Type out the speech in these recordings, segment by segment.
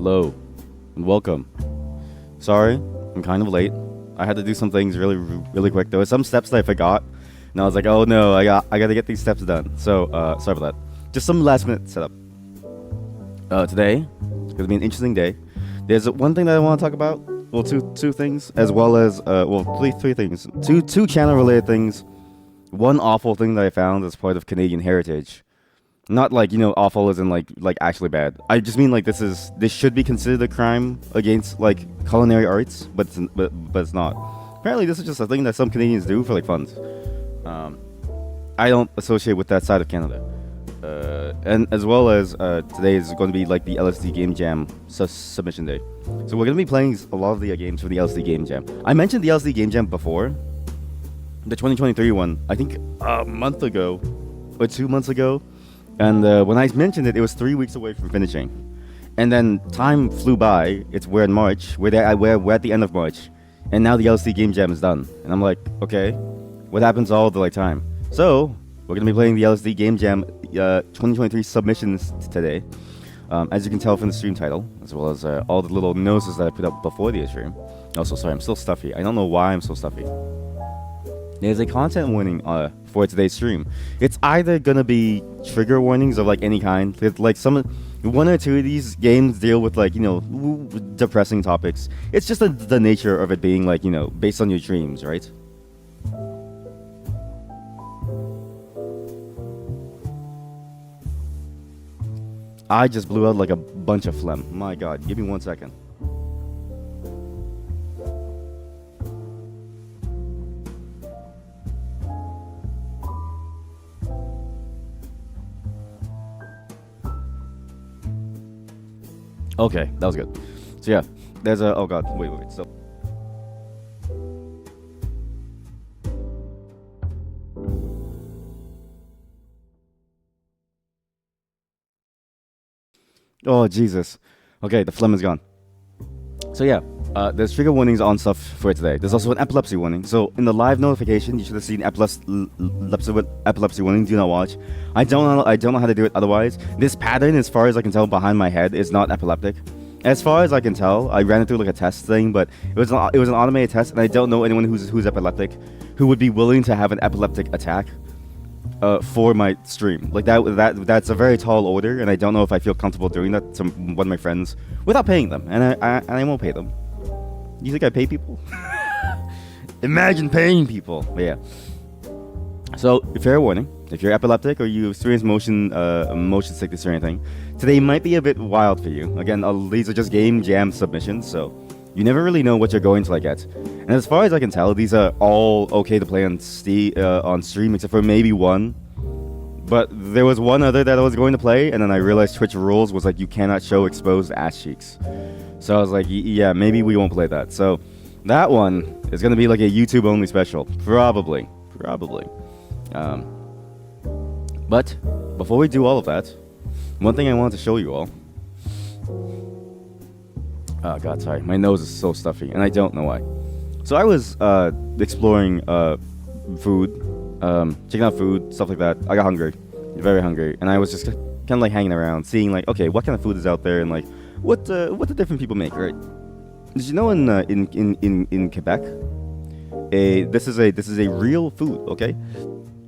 Hello, and welcome. Sorry, I'm kind of late. I had to do some things really quick. There were some steps that I forgot, and I was like, oh no, I got to get these steps done. So, sorry for that. Just some last minute setup. Today, it's gonna be an interesting day. There's one thing that I want to talk about. Well, two things, as well as three things. Two channel related things. One awful thing that I found as part of Canadian heritage. Not like, awful as in like actually bad. I just mean like this should be considered a crime against like culinary arts, but it's not. Apparently this is just a thing that some Canadians do for like fun. I don't associate with that side of Canada. And as well as today is going to be like the LSD Game Jam submission day. So we're going to be playing a lot of the games for the LSD Game Jam. I mentioned the LSD Game Jam before. The 2023 one, I think a month ago or 2 months ago. And when I mentioned it, it was 3 weeks away from finishing. And then time flew by. We're in March. We're at the end of March. And now the LSD Game Jam is done. And I'm like, okay, what happens to all the time? So we're going to be playing the LSD Game Jam 2023 submissions today. As you can tell from the stream title, as well as all the little noses that I put up before the stream. Also, sorry, I'm still stuffy. I don't know why I'm so stuffy. There's a content warning for today's stream. It's either gonna be trigger warnings of like any kind. Like one or two of these games deal with like depressing topics. It's just the nature of it being like based on your dreams, right? I just blew out like a bunch of phlegm. My God, give me 1 second. Okay, that was good. So yeah, there's a oh god, wait. So oh Jesus. Okay, the phlegm is gone. So yeah, there's trigger warnings on stuff for today. There's also an epilepsy warning. So in the live notification, you should have seen epilepsy warning. Do not watch. I don't know how to do it otherwise. This pattern, as far as I can tell, behind my head is not epileptic. As far as I can tell, I ran it through like a test thing, but it was an automated test, and I don't know anyone who's epileptic who would be willing to have an epileptic attack for my stream. Like that's a very tall order, and I don't know if I feel comfortable doing that to one of my friends without paying them, and I won't pay them. You think I pay people? Imagine paying people. But yeah. So, fair warning, if you're epileptic or you experience motion sickness or anything, today might be a bit wild for you. Again, these are just game jam submissions, so you never really know what you're going to get. And as far as I can tell, these are all okay to play on stream, except for maybe one. But there was one other that I was going to play, and then I realized Twitch rules was like you cannot show exposed ass cheeks. So I was like, yeah, maybe we won't play that. So that one is going to be like a YouTube only special, probably. But before we do all of that, one thing I wanted to show you all. Oh god, sorry, my nose is so stuffy, and I don't know why. So I was exploring food, checking out food, stuff like that. I got hungry, very hungry, and I was just kind of like hanging around, seeing like, okay, what kind of food is out there, and like what the different people make, right? Did you know in Quebec, this is a real food, okay?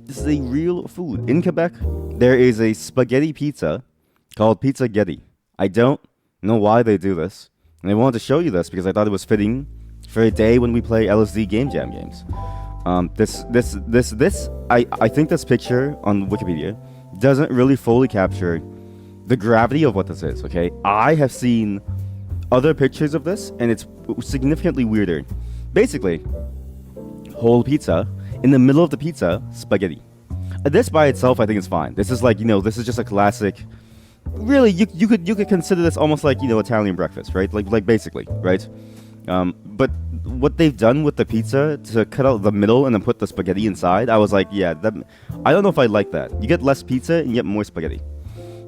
This is a real food. In Quebec, there is a spaghetti pizza called Pizza Getty. I don't know why they do this. And I wanted to show you this because I thought it was fitting for a day when we play LSD Game Jam games. I think this picture on Wikipedia doesn't really fully capture the gravity of what this is, okay? I have seen other pictures of this, and it's significantly weirder. Basically, whole pizza, in the middle of the pizza, spaghetti. This by itself, I think is fine. This is like, this is just a classic. Really, you could consider this almost like Italian breakfast, right? Like basically, right? But what they've done with the pizza to cut out the middle and then put the spaghetti inside, I was like, yeah, I don't know if I like that. You get less pizza and you get more spaghetti.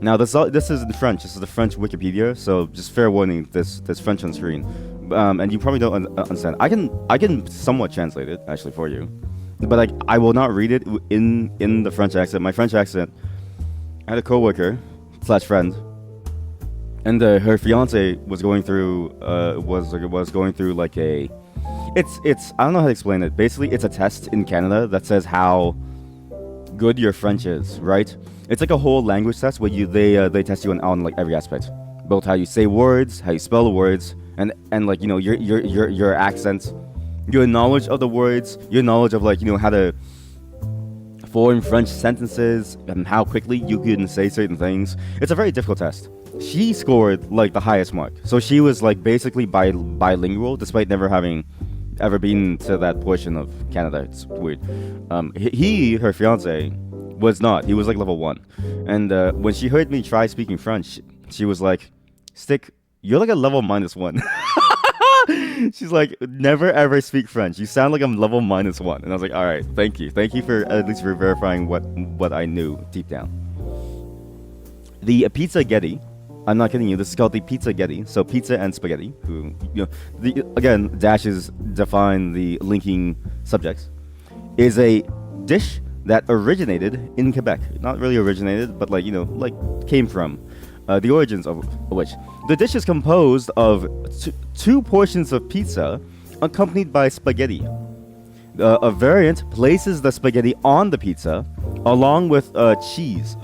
Now this is in French. This is the French Wikipedia, so just fair warning. There's French on screen, and you probably don't understand. I can somewhat translate it actually for you, but like I will not read it in the French accent. My French accent. I had a coworker / friend and her fiance was going through was going through like a it's I don't know how to explain it. Basically, it's a test in Canada that says how good your French is, right? It's like a whole language test where they test you on like every aspect, both how you say words, how you spell the words, and like your accents, your knowledge of the words, your knowledge of like how to form French sentences and how quickly you can say certain things. It's a very difficult test. She scored like the highest mark, so she was like basically bilingual despite never having ever been to that portion of Canada. It's weird. Her fiance, was not. He was like level 1. And when she heard me try speaking French, she was like, Stick, you're like a level -1. She's like, never ever speak French. You sound like I'm level -1. And I was like, all right, thank you. Thank you for at least for verifying what I knew deep down. The pizza Getty, I'm not kidding you, this is called the pizza Getty. So pizza and spaghetti. Who, again, dashes define the linking subjects. Is a dish that originated in Quebec. Not really originated, but like came from the origins of which. The dish is composed of two portions of pizza accompanied by spaghetti. A variant places the spaghetti on the pizza along with cheese.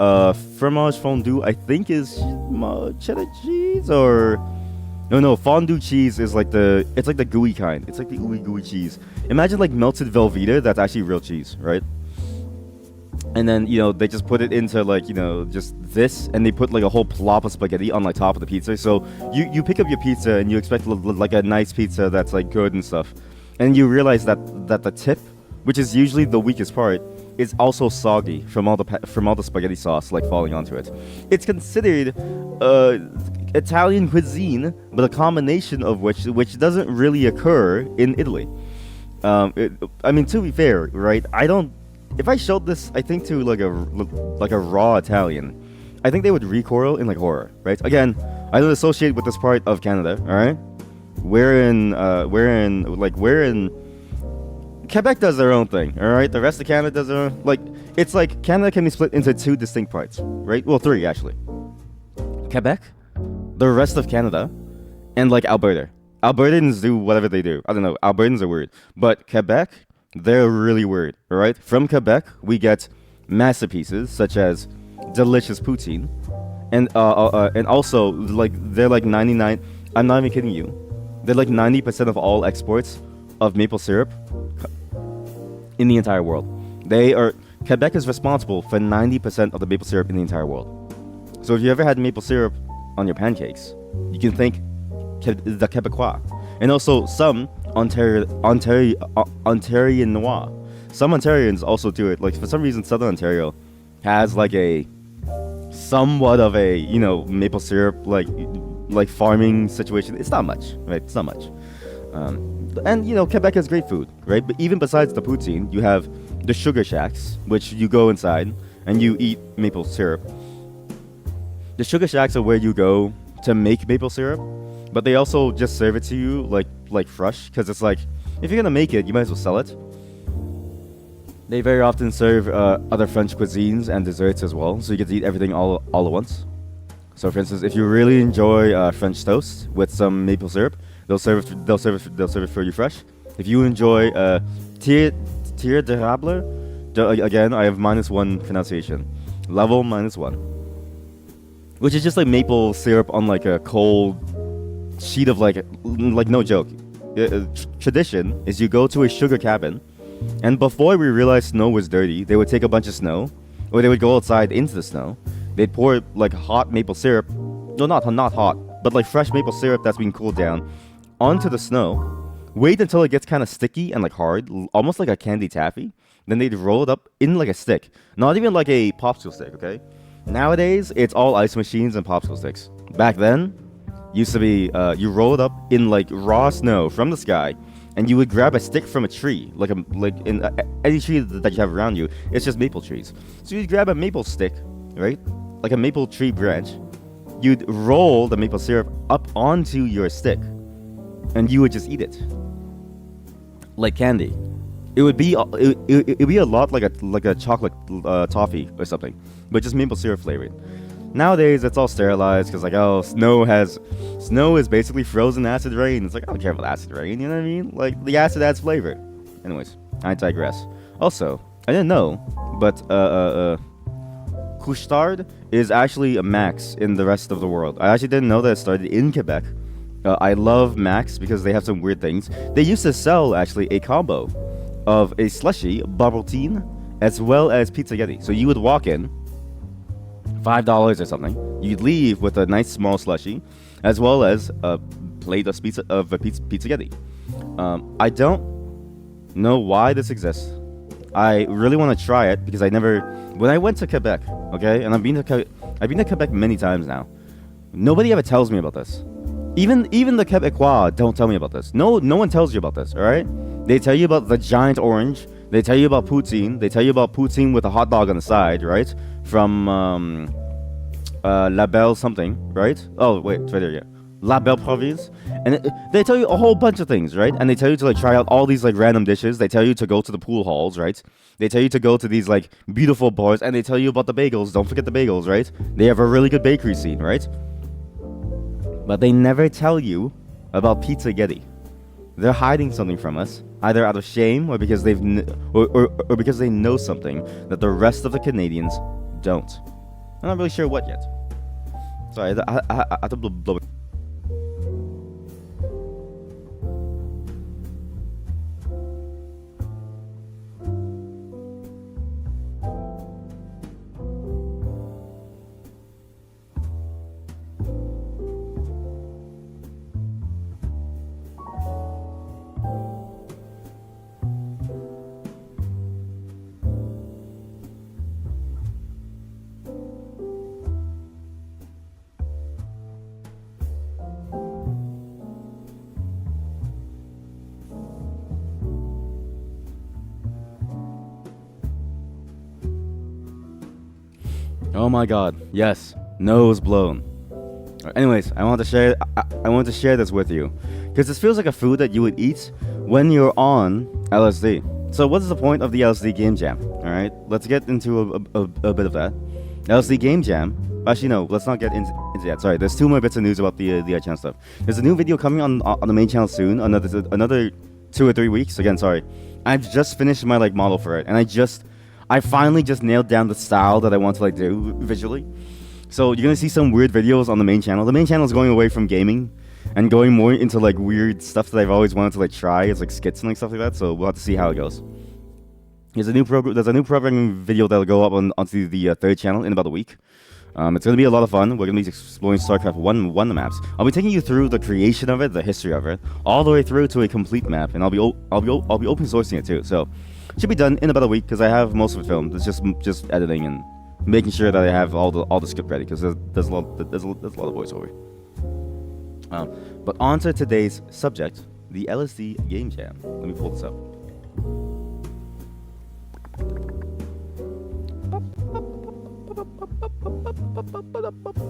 Fromage fondue, I think, is cheddar cheese, or no, fondue cheese is like it's like the gooey kind. It's like the gooey cheese. Imagine like melted Velveeta that's actually real cheese, right? And then they just put it into like just this, and they put like a whole plop of spaghetti on like top of the pizza. So you pick up your pizza and you expect like a nice pizza that's like good and stuff, and you realize that the tip, which is usually the weakest part, is also soggy from all the spaghetti sauce like falling onto it. It's considered Italian cuisine, but a combination of which doesn't really occur in Italy. I mean, to be fair, right? If I showed this, I think to like a raw Italian, I think they would recoil in like horror, right? Again, I don't associate with this part of Canada. All right, we're in Quebec does their own thing. All right, the rest of Canada does their own. Like it's like Canada can be split into 2 distinct parts, right? Well, 3 actually. Quebec, the rest of Canada, and like Alberta. Albertans do whatever they do. I don't know. Albertans are weird, but Quebec, they're really weird, all right? From Quebec, we get masterpieces such as delicious poutine, and also like they're like 99. I'm not even kidding you. They're like 90% of all exports of maple syrup in the entire world. Quebec is responsible for 90% of the maple syrup in the entire world. So if you ever had maple syrup on your pancakes, you can thank the Quebecois, and also some Ontarianois. Some Ontarians also do it. Like for some reason, Southern Ontario has like a somewhat of a maple syrup like farming situation. It's not much, right? It's not much. And Quebec has great food, right? But even besides the poutine, you have the sugar shacks, which you go inside and you eat maple syrup. The sugar shacks are where you go to make maple syrup, but they also just serve it to you like fresh, because it's like, if you're gonna make it, you might as well sell it. They very often serve other French cuisines and desserts as well, so you get to eat everything all at once. So, for instance, if you really enjoy French toast with some maple syrup, they'll serve it for you fresh. If you enjoy tire d'érable, again, I have -1 pronunciation, level -1, which is just like maple syrup on like a cold sheet of like no joke. Tradition is you go to a sugar cabin, and before we realized snow was dirty, they would take a bunch of snow, or they would go outside into the snow. They'd pour like hot maple syrup, no, not hot, but like fresh maple syrup that's been cooled down onto the snow. Wait until it gets kind of sticky and like hard, almost like a candy taffy. Then they'd roll it up in like a stick, not even like a popsicle stick. Okay, nowadays it's all ice machines and popsicle sticks. Back then, used to be you roll it up in like raw snow from the sky, and you would grab a stick from a tree, like in any tree that you have around you. It's just maple trees. So you'd grab a maple stick, right, like a maple tree branch. You'd roll the maple syrup up onto your stick, and you would just eat it like candy. It would be a lot like a chocolate toffee or something, but just maple syrup flavored. Nowadays, it's all sterilized because, like, oh, snow is basically frozen acid rain. It's like, I don't care about acid rain, you know what I mean? Like, the acid adds flavor. Anyways, I digress. Also, I didn't know, but, Couche-Tard is actually a Max in the rest of the world. I actually didn't know that it started in Quebec. I love Max because they have some weird things. They used to sell, actually, a combo of a slushy, bubble tea, as well as pizza Yeti. So you would walk in, $5 or something. You'd leave with a nice small slushy, as well as a plate of pizza Yeti. I don't know why this exists. I really want to try it because when I went to Quebec, okay, and I've been to Quebec many times now. Nobody ever tells me about this. Even the Quebecois don't tell me about this. No one tells you about this. All right, they tell you about the giant orange. They tell you about poutine. They tell you about poutine with a hot dog on the side, right? From La Belle something, right? Oh wait, it's right there, yeah. La Belle Province. And they tell you a whole bunch of things, right? And they tell you to like try out all these like random dishes. They tell you to go to the pool halls, right? They tell you to go to these like beautiful bars, and they tell you about the bagels. Don't forget the bagels, right? They have a really good bakery scene, right? But they never tell you about Pizza Yeti. They're hiding something from us, either out of shame or because or because they know something that the rest of the Canadians don't. I'm not really sure what yet. Sorry, I have to blow it. Oh my god, yes, nose blown. Anyways, I want to share this with you because this feels like a food that you would eat when you're on LSD. So what is the point of the LSD game jam? All right, let's get into a bit of that. LSD game jam. Actually, no, let's not get into that. Sorry, there's two more bits of news about the channel stuff. There's a new video coming on the main channel soon. Another 2 or 3 weeks. Again, sorry. I've just finished my like model for it, and I finally just nailed down the style that I want to like do visually. So you're gonna see some weird videos on the main channel. The main channel is going away from gaming and going more into like weird stuff that I've always wanted to like try. It's like skits and like stuff like that. So we'll have to see how it goes. There's a new programming video that'll go up onto the third channel in about a week. It's gonna be a lot of fun. We're gonna be exploring StarCraft 1 maps. I'll be taking you through the creation of it, the history of it, all the way through to a complete map, and I'll be open sourcing it too. So should be done in about a week because I have most of it filmed. It's just editing and making sure that I have all the script ready because there's a lot of voiceover. But on to today's subject, the LSD game jam. Let me pull this up.